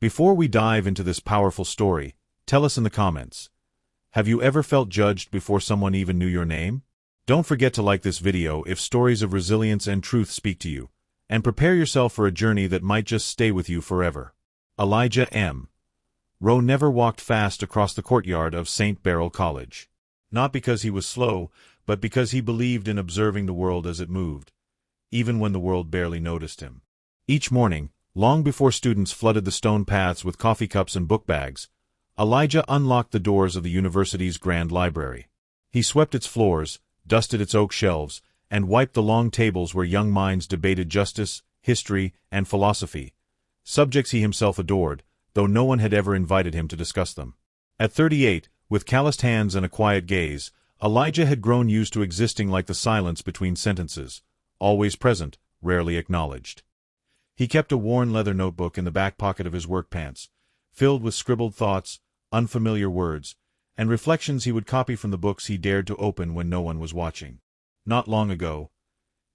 Before we dive into this powerful story, tell us in the comments. Have you ever felt judged before someone even knew your name? Don't forget to like this video if stories of resilience and truth speak to you, and prepare yourself for a journey that might just stay with you forever. Elijah M. Rowe never walked fast across the courtyard of St. Beryl College. Not because he was slow, but because he believed in observing the world as it moved, even when the world barely noticed him. Each morning, long before students flooded the stone paths with coffee cups and book bags, Elijah unlocked the doors of the university's grand library. He swept its floors, dusted its oak shelves, and wiped the long tables where young minds debated justice, history, and philosophy, subjects he himself adored, though no one had ever invited him to discuss them. At 38, with calloused hands and a quiet gaze, Elijah had grown used to existing like the silence between sentences, always present, rarely acknowledged. He kept a worn leather notebook in the back pocket of his work pants, filled with scribbled thoughts, unfamiliar words, and reflections he would copy from the books he dared to open when no one was watching. Not long ago,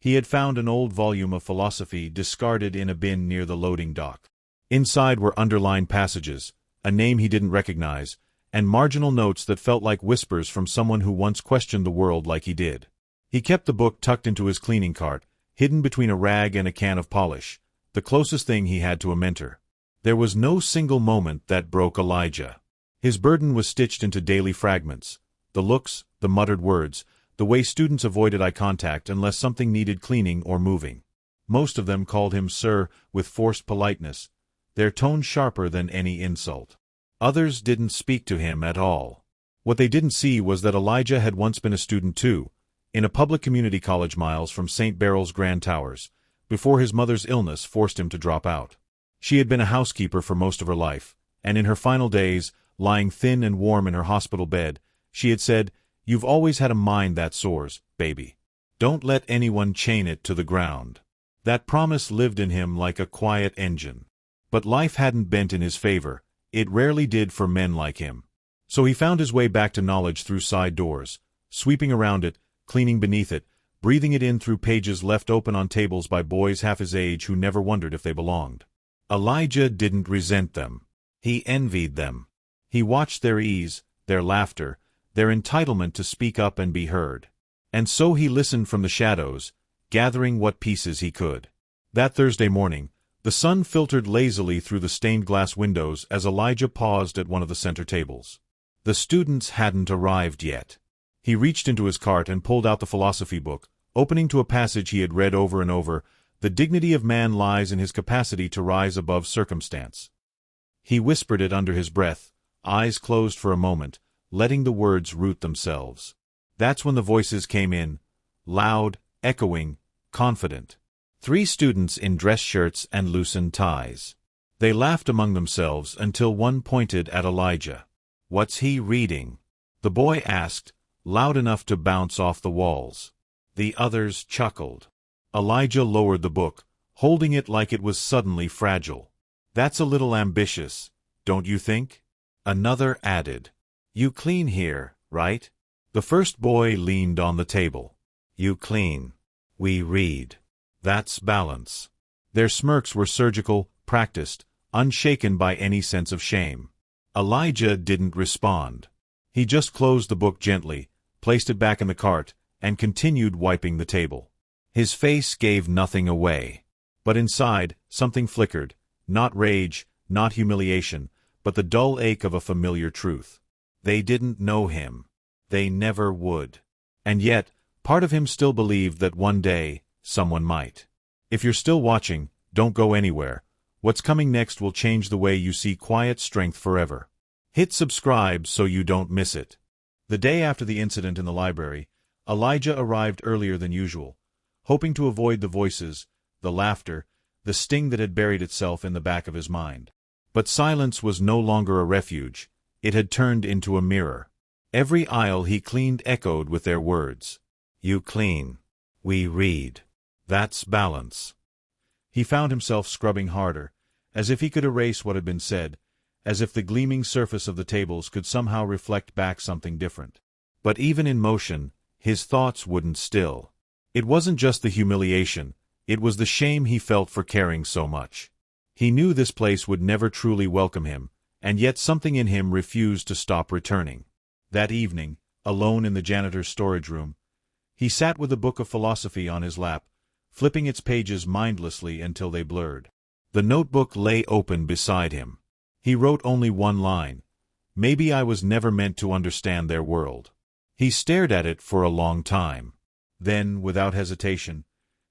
he had found an old volume of philosophy discarded in a bin near the loading dock. Inside were underlined passages, a name he didn't recognize, and marginal notes that felt like whispers from someone who once questioned the world like he did. He kept the book tucked into his cleaning cart, hidden between a rag and a can of polish, the closest thing he had to a mentor. There was no single moment that broke Elijah. His burden was stitched into daily fragments, the looks, the muttered words, the way students avoided eye contact unless something needed cleaning or moving. Most of them called him sir with forced politeness, their tone sharper than any insult. Others didn't speak to him at all. What they didn't see was that Elijah had once been a student too, in a public community college miles from St. Beryl's Grand Towers, before his mother's illness forced him to drop out. She had been a housekeeper for most of her life, and in her final days, lying thin and warm in her hospital bed, she had said, "You've always had a mind that soars, baby. Don't let anyone chain it to the ground." That promise lived in him like a quiet engine. But life hadn't bent in his favor. It rarely did for men like him. So he found his way back to knowledge through side doors, sweeping around it, cleaning beneath it, breathing it in through pages left open on tables by boys half his age who never wondered if they belonged. Elijah didn't resent them. He envied them. He watched their ease, their laughter, their entitlement to speak up and be heard. And so he listened from the shadows, gathering what pieces he could. That Thursday morning, the sun filtered lazily through the stained glass windows as Elijah paused at one of the center tables. The students hadn't arrived yet. He reached into his cart and pulled out the philosophy book, opening to a passage he had read over and over. The dignity of man lies in his capacity to rise above circumstance. He whispered it under his breath, eyes closed for a moment, letting the words root themselves. That's when the voices came in, loud, echoing, confident. 3 students in dress shirts and loosened ties. They laughed among themselves until one pointed at Elijah. "What's he reading?" the boy asked, loud enough to bounce off the walls. The others chuckled. Elijah lowered the book, holding it like it was suddenly fragile. "That's a little ambitious, don't you think?" Another added. "You clean here, right?" The first boy leaned on the table. "You clean. We read. That's balance." Their smirks were surgical, practiced, unshaken by any sense of shame. Elijah didn't respond. He just closed the book gently, placed it back in the cart, and continued wiping the table. His face gave nothing away. But inside, something flickered, not rage, not humiliation, but the dull ache of a familiar truth. They didn't know him. They never would. And yet, part of him still believed that one day, someone might. If you're still watching, don't go anywhere. What's coming next will change the way you see quiet strength forever. Hit subscribe so you don't miss it. The day after the incident in the library, Elijah arrived earlier than usual, hoping to avoid the voices, the laughter, the sting that had buried itself in the back of his mind. But silence was no longer a refuge. It had turned into a mirror. Every aisle he cleaned echoed with their words. "You clean. We read. That's balance." He found himself scrubbing harder, as if he could erase what had been said, as if the gleaming surface of the tables could somehow reflect back something different. But even in motion, his thoughts wouldn't still. It wasn't just the humiliation, it was the shame he felt for caring so much. He knew this place would never truly welcome him, and yet something in him refused to stop returning. That evening, alone in the janitor's storage room, he sat with a book of philosophy on his lap, flipping its pages mindlessly until they blurred. The notebook lay open beside him. He wrote only one line: "Maybe I was never meant to understand their world." He stared at it for a long time. Then, without hesitation,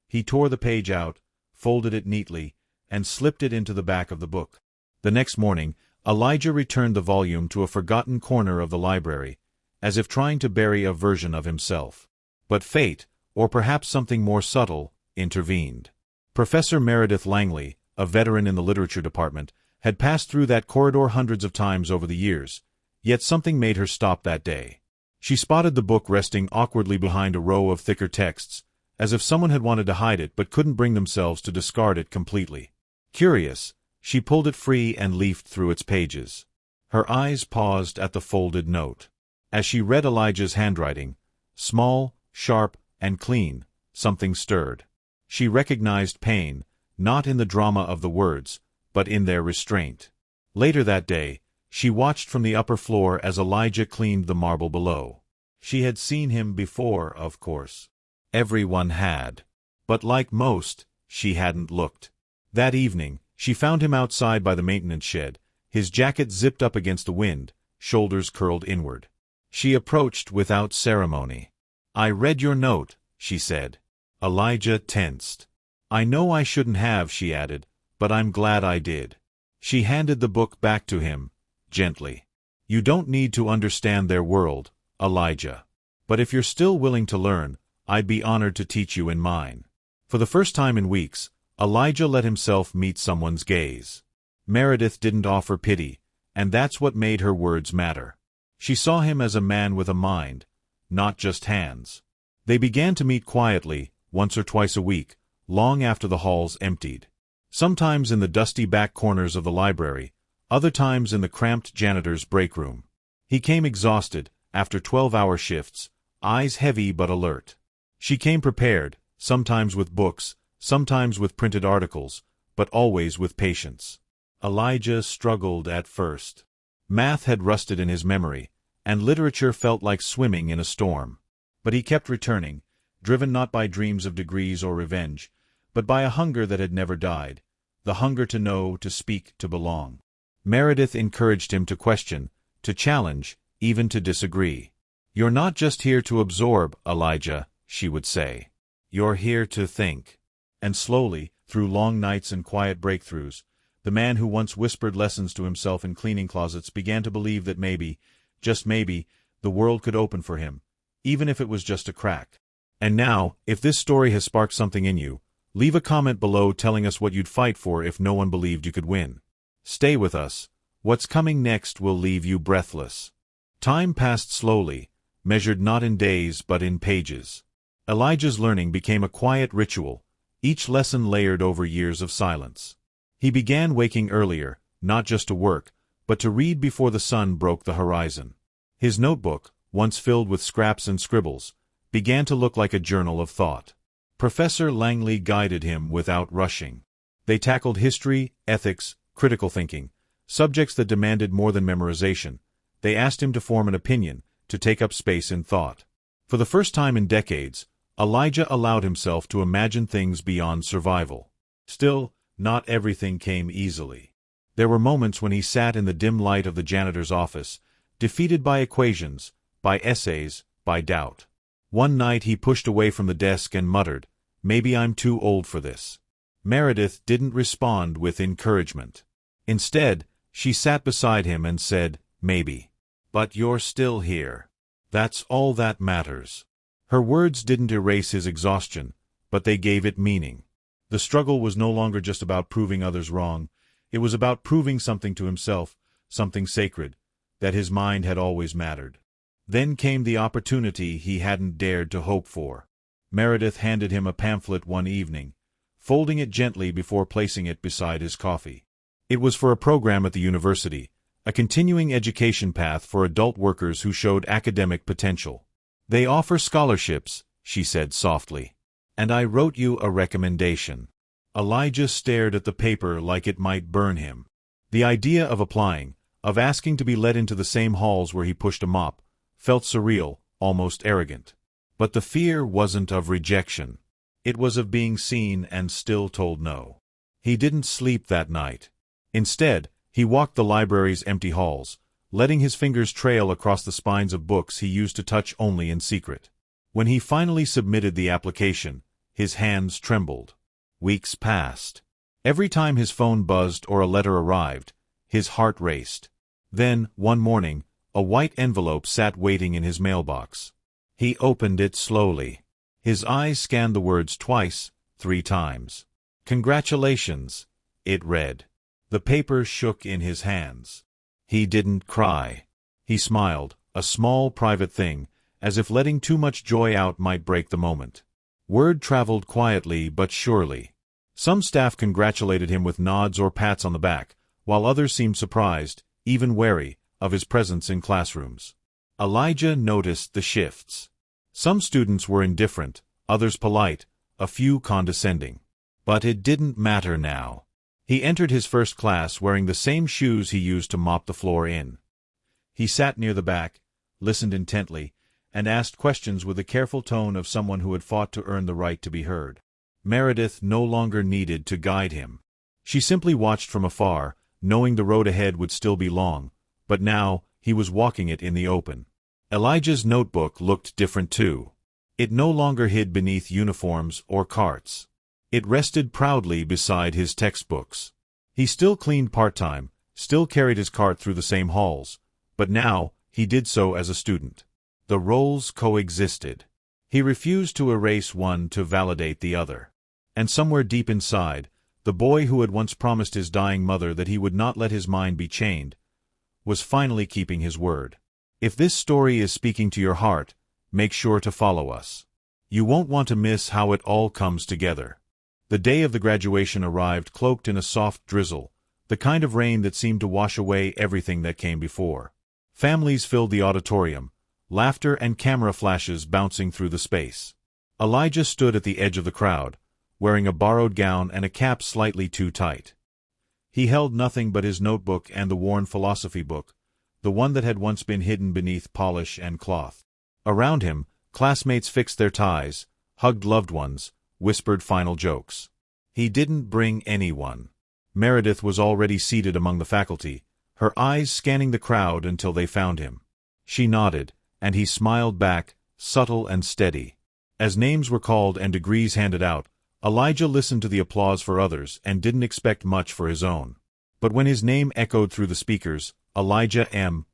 he tore the page out, folded it neatly, and slipped it into the back of the book. The next morning, Elijah returned the volume to a forgotten corner of the library, as if trying to bury a version of himself. But fate, or perhaps something more subtle, intervened. Professor Meredith Langley, a veteran in the literature department, had passed through that corridor hundreds of times over the years, yet something made her stop that day. She spotted the book resting awkwardly behind a row of thicker texts, as if someone had wanted to hide it but couldn't bring themselves to discard it completely. Curious, she pulled it free and leafed through its pages. Her eyes paused at the folded note. As she read Elijah's handwriting, small, sharp, and clean, something stirred. She recognized pain, not in the drama of the words, but in their restraint. Later that day, she watched from the upper floor as Elijah cleaned the marble below. She had seen him before, of course. Everyone had. But like most, she hadn't looked. That evening, she found him outside by the maintenance shed, his jacket zipped up against the wind, shoulders curled inward. She approached without ceremony. "I read your note," she said. Elijah tensed. "I know I shouldn't have," she added, "but I'm glad I did." She handed the book back to him, gently. "You don't need to understand their world, Elijah. But if you're still willing to learn, I'd be honored to teach you in mine." For the first time in weeks, Elijah let himself meet someone's gaze. Meredith didn't offer pity, and that's what made her words matter. She saw him as a man with a mind, not just hands. They began to meet quietly, once or twice a week, long after the halls emptied. Sometimes in the dusty back corners of the library, other times in the cramped janitor's break room. He came exhausted, after 12-hour shifts, eyes heavy but alert. She came prepared, sometimes with books, sometimes with printed articles, but always with patience. Elijah struggled at first. Math had rusted in his memory, and literature felt like swimming in a storm. But he kept returning, driven not by dreams of degrees or revenge, but by a hunger that had never died, the hunger to know, to speak, to belong. Meredith encouraged him to question, to challenge, even to disagree. "You're not just here to absorb, Elijah," she would say. "You're here to think." And slowly, through long nights and quiet breakthroughs, the man who once whispered lessons to himself in cleaning closets began to believe that maybe, just maybe, the world could open for him, even if it was just a crack. And now, if this story has sparked something in you, leave a comment below telling us what you'd fight for if no one believed you could win. Stay with us. What's coming next will leave you breathless. Time passed slowly, measured not in days but in pages. Elijah's learning became a quiet ritual, each lesson layered over years of silence. He began waking earlier, not just to work, but to read before the sun broke the horizon. His notebook, once filled with scraps and scribbles, began to look like a journal of thought. Professor Langley guided him without rushing. They tackled history, ethics, critical thinking, subjects that demanded more than memorization. They asked him to form an opinion, to take up space in thought. For the first time in decades, Elijah allowed himself to imagine things beyond survival. Still, not everything came easily. There were moments when he sat in the dim light of the janitor's office, defeated by equations, by essays, by doubt. One night he pushed away from the desk and muttered, "Maybe I'm too old for this." Meredith didn't respond with encouragement. Instead, she sat beside him and said, "Maybe. But you're still here. That's all that matters." Her words didn't erase his exhaustion, but they gave it meaning. The struggle was no longer just about proving others wrong. It was about proving something to himself, something sacred, that his mind had always mattered. Then came the opportunity he hadn't dared to hope for. Meredith handed him a pamphlet one evening, folding it gently before placing it beside his coffee. It was for a program at the university, a continuing education path for adult workers who showed academic potential. "They offer scholarships," she said softly. "And I wrote you a recommendation." Elijah stared at the paper like it might burn him. The idea of applying, of asking to be let into the same halls where he pushed a mop, felt surreal, almost arrogant. But the fear wasn't of rejection. It was of being seen and still told no. He didn't sleep that night. Instead, he walked the library's empty halls, letting his fingers trail across the spines of books he used to touch only in secret. When he finally submitted the application, his hands trembled. Weeks passed. Every time his phone buzzed or a letter arrived, his heart raced. Then, one morning, a white envelope sat waiting in his mailbox. He opened it slowly. His eyes scanned the words twice, 3 times. "Congratulations," it read. The paper shook in his hands. He didn't cry. He smiled, a small private thing, as if letting too much joy out might break the moment. Word traveled quietly but surely. Some staff congratulated him with nods or pats on the back, while others seemed surprised, even wary, of his presence in classrooms. Elijah noticed the shifts. Some students were indifferent, others polite, a few condescending. But it didn't matter now. He entered his first class wearing the same shoes he used to mop the floor in. He sat near the back, listened intently, and asked questions with the careful tone of someone who had fought to earn the right to be heard. Meredith no longer needed to guide him. She simply watched from afar, knowing the road ahead would still be long, but now he was walking it in the open. Elijah's notebook looked different too. It no longer hid beneath uniforms or carts. It rested proudly beside his textbooks. He still cleaned part-time, still carried his cart through the same halls, but now he did so as a student. The roles coexisted. He refused to erase one to validate the other. And somewhere deep inside, the boy who had once promised his dying mother that he would not let his mind be chained, was finally keeping his word. If this story is speaking to your heart, make sure to follow us. You won't want to miss how it all comes together. The day of the graduation arrived cloaked in a soft drizzle, the kind of rain that seemed to wash away everything that came before. Families filled the auditorium, laughter and camera flashes bouncing through the space. Elijah stood at the edge of the crowd, wearing a borrowed gown and a cap slightly too tight. He held nothing but his notebook and the worn philosophy book, the one that had once been hidden beneath polish and cloth. Around him, classmates fixed their ties, hugged loved ones, whispered final jokes. He didn't bring anyone. Meredith was already seated among the faculty, her eyes scanning the crowd until they found him. She nodded, and he smiled back, subtle and steady. As names were called and degrees handed out, Elijah listened to the applause for others and didn't expect much for his own. But when his name echoed through the speakers, Elijah M.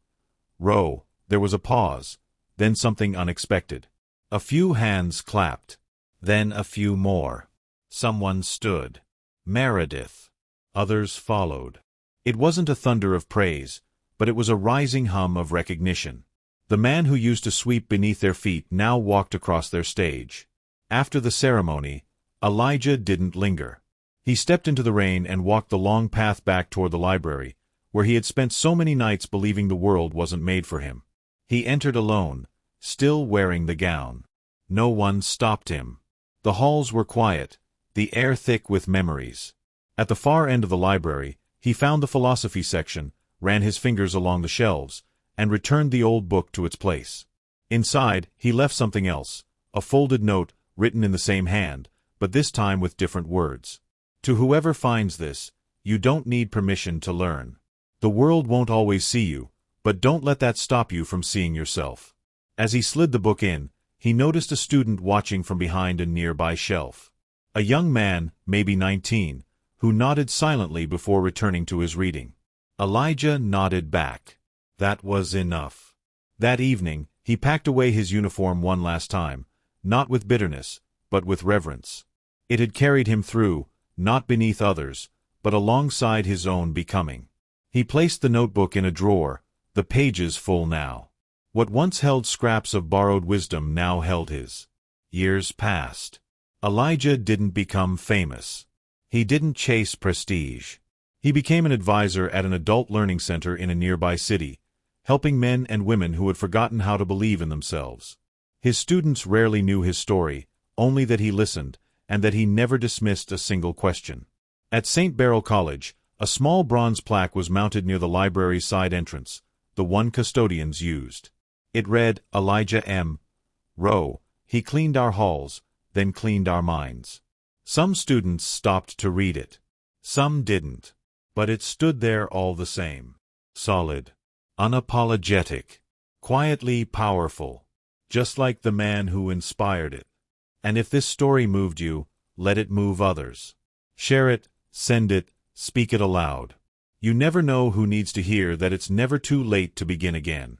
Rowe, there was a pause, then something unexpected. A few hands clapped. Then a few more. Someone stood. Meredith. Others followed. It wasn't a thunder of praise, but it was a rising hum of recognition. The man who used to sweep beneath their feet now walked across their stage. After the ceremony, Elijah didn't linger. He stepped into the rain and walked the long path back toward the library, where he had spent so many nights believing the world wasn't made for him. He entered alone, still wearing the gown. No one stopped him. The halls were quiet, the air thick with memories. At the far end of the library, he found the philosophy section, ran his fingers along the shelves, and returned the old book to its place. Inside, he left something else, a folded note written in the same hand, but this time with different words. To whoever finds this, you don't need permission to learn. The world won't always see you, but don't let that stop you from seeing yourself. As he slid the book in, he noticed a student watching from behind a nearby shelf. A young man, maybe 19, who nodded silently before returning to his reading. Elijah nodded back. That was enough. That evening, he packed away his uniform one last time, not with bitterness, but with reverence. It had carried him through, not beneath others, but alongside his own becoming. He placed the notebook in a drawer, the pages full now. What once held scraps of borrowed wisdom now held his. Years passed. Elijah didn't become famous. He didn't chase prestige. He became an advisor at an adult learning center in a nearby city, helping men and women who had forgotten how to believe in themselves. His students rarely knew his story, only that he listened, and that he never dismissed a single question. At St. Beryl College, a small bronze plaque was mounted near the library's side entrance, the one custodians used. It read, Elijah M. Rowe, he cleaned our halls, then cleaned our minds. Some students stopped to read it. Some didn't. But it stood there all the same. Solid. Unapologetic. Quietly powerful. Just like the man who inspired it. And if this story moved you, let it move others. Share it, send it, speak it aloud. You never know who needs to hear that it's never too late to begin again.